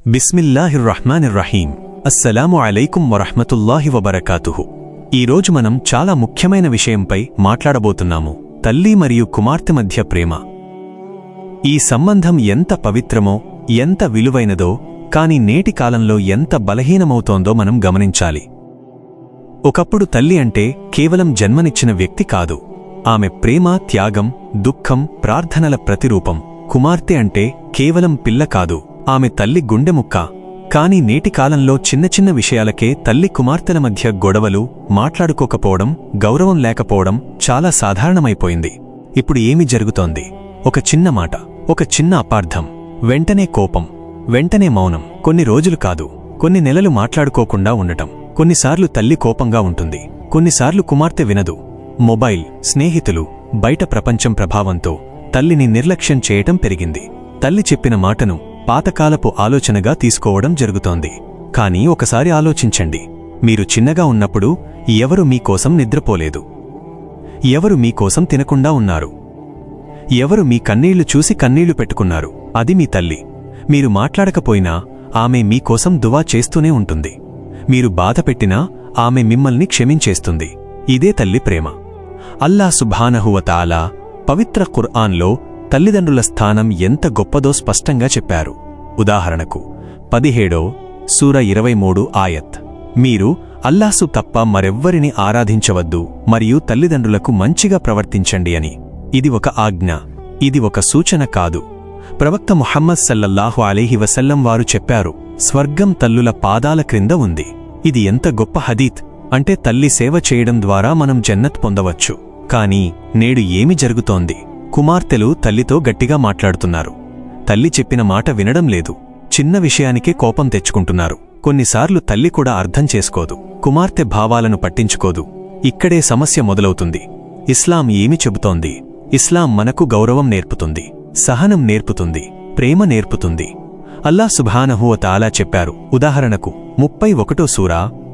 బిస్మిల్లాహిర్రహ్మానిర్రహీం. అస్సలాము అలైకుం వరహ్మతుల్లాహి వబరకాతుహు. ఈరోజు మనం చాలా ముఖ్యమైన విషయంపై మాట్లాడబోతున్నాము: తల్లి మరియు కుమార్తె మధ్య ప్రేమ. ఈ సంబంధం ఎంత పవిత్రమో, ఎంత విలువైనదో, కాని నేటి కాలంలో ఎంత బలహీనమవుతోందో మనం గమనించాలి. ఒకప్పుడు తల్లి అంటే కేవలం జన్మనిచ్చిన వ్యక్తి కాదు, ఆమె ప్రేమ, త్యాగం, దుఃఖం, ప్రార్థనల ప్రతిరూపం. కుమార్తె అంటే కేవలం పిల్ల కాదు, ఆమె తల్లి గుండెముక్క. కాని నేటి కాలంలో చిన్న చిన్న విషయాలకే తల్లి కుమార్తెల మధ్య గొడవలు, మాట్లాడుకోకపోవడం, గౌరవం లేకపోవడం చాలా సాధారణమైపోయింది. ఇప్పుడు ఏమి జరుగుతోంది? ఒక చిన్న మాట, ఒక చిన్న అపార్థం, వెంటనే కోపం, వెంటనే మౌనం. కొన్ని రోజులు కాదు, కొన్ని నెలలు మాట్లాడుకోకుండా ఉండటం. కొన్నిసార్లు తల్లి కోపంగా ఉంటుంది, కొన్నిసార్లు కుమార్తె వినదు. మొబైల్, స్నేహితులు, బయట ప్రపంచం ప్రభావంతో తల్లిని నిర్లక్ష్యం చేయటం పెరిగింది. తల్లి చెప్పిన మాటను పాతకాలపు ఆలోచనగా తీసుకోవడం జరుగుతోంది. కానీ ఒకసారి ఆలోచించండి, మీరు చిన్నగా ఉన్నప్పుడు ఎవరు మీకోసం నిద్రపోలేదు? ఎవరు మీకోసం తినకుండా ఉన్నారు? ఎవరు మీ కన్నీళ్లు చూసి కన్నీళ్లు పెట్టుకున్నారు? అది మీ తల్లి. మీరు మాట్లాడకపోయినా ఆమె మీకోసం దువా చేస్తూనే ఉంటుంది. మీరు బాధపెట్టినా ఆమె మిమ్మల్ని క్షమించేస్తుంది. ఇదే తల్లి ప్రేమ. అల్లాహ్ సుబ్హానహు వ తఆలా పవిత్ర ఖుర్ఆన్లో తల్లిదండ్రుల స్థానం ఎంత గొప్పదో స్పష్టంగా చెప్పారు. ఉదాహరణకు 17వ సూర 23 ఆయత్: మీరు అల్లాహ్సు తప్ప మరెవ్వరిని ఆరాధించవద్దు మరియు తల్లిదండ్రులకు మంచిగా ప్రవర్తించండి అని. ఇది ఒక ఆజ్ఞ, ఇది ఒక సూచన కాదు. ప్రవక్త ముహమ్మద్ సల్లల్లాహు అలైహి వసల్లం వారు చెప్పారు, స్వర్గం తల్లుల పాదాల క్రింద ఉంది. ఇది ఎంత గొప్ప హదీత్ అంటే తల్లి సేవ చేయడం ద్వారా మనం జన్నత్ పొందవచ్చు. కానీ నేడు ఏమి జరుగుతోంది? కుమార్తెలు తల్లితో గట్టిగా మాట్లాడుతున్నారు, తల్లి చెప్పిన మాట వినడం లేదు, చిన్న విషయానికే కోపం తెచ్చుకుంటున్నారు. కొన్నిసార్లు తల్లి కూడా అర్థం చేసుకోదు, కుమార్తె భావాలను పట్టించుకోదు. ఇక్కడే సమస్య మొదలవుతుంది. ఇస్లాం ఏమి చెబుతోంది? ఇస్లాం మనకు గౌరవం నేర్పుతుంది, సహనం నేర్పుతుంది, ప్రేమ నేర్పుతుంది. అల్లాహ్ సుబ్హానహు వ తఆలా చెప్పారు. ఉదాహరణకు 31వ సూర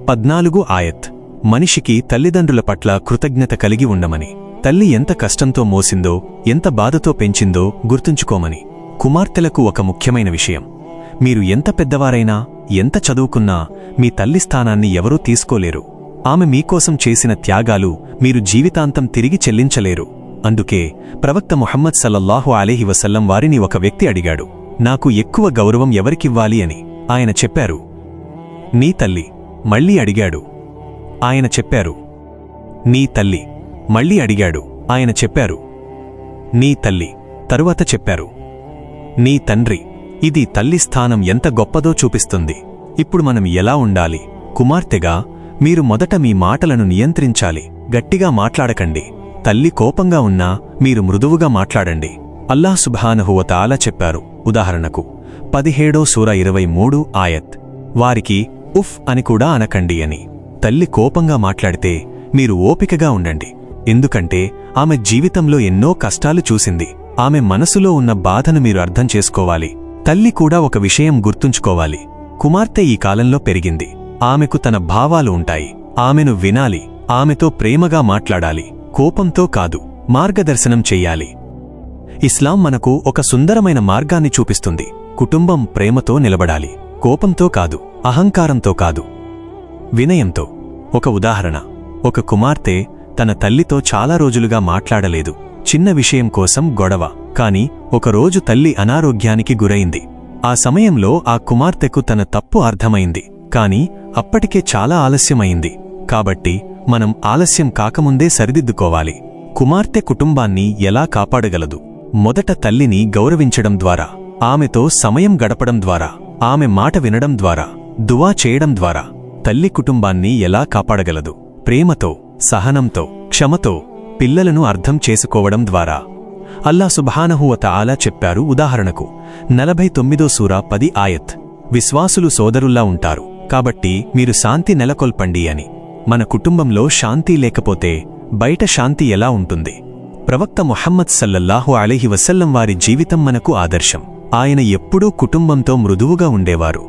14 ఆయత్: మనిషికి తల్లిదండ్రుల పట్ల కృతజ్ఞత కలిగి ఉండమని. తల్లి ఎంత కష్టంతో మోసిందో, ఎంత బాధతో పెంచిందో గుర్తుంచుకోమని. కుమార్తెలకు ఒక ముఖ్యమైన విషయం: మీరు ఎంత పెద్దవారైనా, ఎంత చదువుకున్నా మీ తల్లి స్థానాన్ని ఎవరూ తీసుకోలేరు. ఆమె మీకోసం చేసిన త్యాగాలు మీరు జీవితాంతం తిరిగి చెల్లించలేరు. అందుకే ప్రవక్త ముహమ్మద్ సల్లల్లాహు అలైహి వసల్లం వారిని ఒక వ్యక్తి అడిగాడు, నాకు ఎక్కువ గౌరవం ఎవరికివ్వాలి అని. ఆయన చెప్పారు, నీ తల్లి. మళ్లీ అడిగాడు, ఆయన చెప్పారు, నీ తల్లి. మళ్లీ అడిగాడు, ఆయన చెప్పారు, నీ తల్లి. తరువాత చెప్పారు, నీ తండ్రి. ఇది తల్లి స్థానం ఎంత గొప్పదో చూపిస్తుంది. ఇప్పుడు మనం ఎలా ఉండాలి? కుమార్తెగా మీరు మొదట మీ మాటలను నియంత్రించాలి. గట్టిగా మాట్లాడకండి. తల్లి కోపంగా ఉన్నా మీరు మృదువుగా మాట్లాడండి. అల్లాహ్ సుబ్హానహు వ తఆలా చెప్పారు. ఉదాహరణకు 17వ సూర 23 ఆయత్: వారికి ఉఫ్ అని కూడా అనకండి అని. తల్లి కోపంగా మాట్లాడితే మీరు ఓపికగా ఉండండి. ఎందుకంటే ఆమె జీవితంలో ఎన్నో కష్టాలు చూసింది. ఆమె మనసులో ఉన్న బాధను మీరు అర్థం చేసుకోవాలి. తల్లి కూడా ఒక విషయం గుర్తుంచుకోవాలి: కుమార్తె ఈ కాలంలో పెరిగింది. ఆమెకు తన భావాలు ఉంటాయి. ఆమెను వినాలి, ఆమెతో ప్రేమగా మాట్లాడాలి, కోపంతో కాదు. మార్గదర్శనం చెయ్యాలి. ఇస్లాం మనకు ఒక సుందరమైన మార్గాన్ని చూపిస్తుంది. కుటుంబం ప్రేమతో నిలబడాలి, కోపంతో కాదు, అహంకారంతో కాదు, వినయంతో. ఒక ఉదాహరణ: ఒక కుమార్తె తన తల్లితో చాలా రోజులుగా మాట్లాడలేదు. చిన్న విషయం కోసం గొడవ. కాని ఒకరోజు తల్లి అనారోగ్యానికి గురైంది. ఆ సమయంలో ఆ కుమార్తెకు తన తప్పు అర్థమైంది. కాని అప్పటికే చాలా ఆలస్యమైంది. కాబట్టి మనం ఆలస్యం కాకముందే సరిదిద్దుకోవాలి. కుమార్తె కుటుంబాన్ని ఎలా కాపాడగలదు? మొదట తల్లిని గౌరవించడం ద్వారా, ఆమెతో సమయం గడపడం ద్వారా, ఆమె మాట వినడం ద్వారా, దువా చేయడం ద్వారా. తల్లి కుటుంబాన్ని ఎలా కాపాడగలదు? ప్రేమతో, సహనంతో, క్షమతో, పిల్లలను అర్థం చేసుకోవడం ద్వారా. అల్లాహ్ సుబ్హానహు వ తఆలా చెప్పారు. ఉదాహరణకు 49వ సూర 10 ఆయత్: విశ్వాసులు సోదరుల్లా ఉంటారు, కాబట్టి మీరు శాంతి నెలకొల్పండి అని. మన కుటుంబంలో శాంతి లేకపోతే బయట శాంతి ఎలా ఉంటుంది? ప్రవక్త ముహమ్మద్ సల్లల్లాహు అలైహి వసల్లం వారి జీవితం మనకు ఆదర్శం. ఆయన ఎప్పుడూ కుటుంబంతో మృదువుగా ఉండేవారు,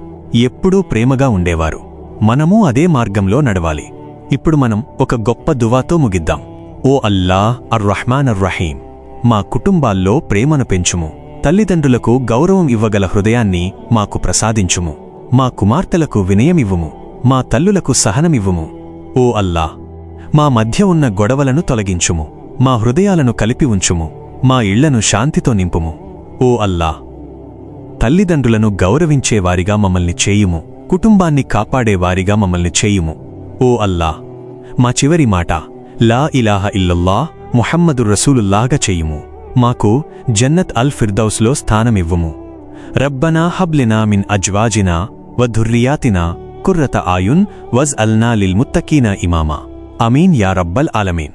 ఎప్పుడూ ప్రేమగా ఉండేవారు. మనమూ అదే మార్గంలో నడవాలి. ఇప్పుడు మనం ఒక గొప్ప దువాతో ముగిద్దాం. ఓ అల్లాహ్ అర్ రహ్మాన్ అర్ రహీం, మా కుటుంబాల్లో ప్రేమను పెంచుము, తల్లిదండ్రులకు గౌరవం ఇవ్వగల హృదయాన్ని మాకు ప్రసాదించుము. మా కుమార్తెలకు వినయమివ్వుము. మా తల్లులకు సహనమివ్వుము. ఓ అల్లా, మా మధ్య ఉన్న గొడవలను తొలగించుము. మా హృదయాలను కలిపి ఉంచుము. మా ఇళ్లను శాంతితో నింపుము. ఓ అల్లా, తల్లిదండ్రులను గౌరవించేవారిగా మమ్మల్ని చేయుము. కుటుంబాన్ని కాపాడేవారిగా మమ్మల్ని చేయుము. ఓ అల్లా, మా చివరి మాట లా ఇలాహ ఇల్లల్లాహ్ ముహమ్మదుర్ రసూలుల్లాహ్గా చేయుము. మాకు జన్నత్ అల్ ఫిర్దౌస్లో స్థానమివ్వుము. రబ్బనా హబ్లినా మిన్ అజ్వాజినా వధుర్రియాతినా కుర్రత ఆయున్ వజ్ అల్నా లిల్ ముత్తకీనా ఇమామా. అమీన్ యా రబ్బల్ ఆలమీన్.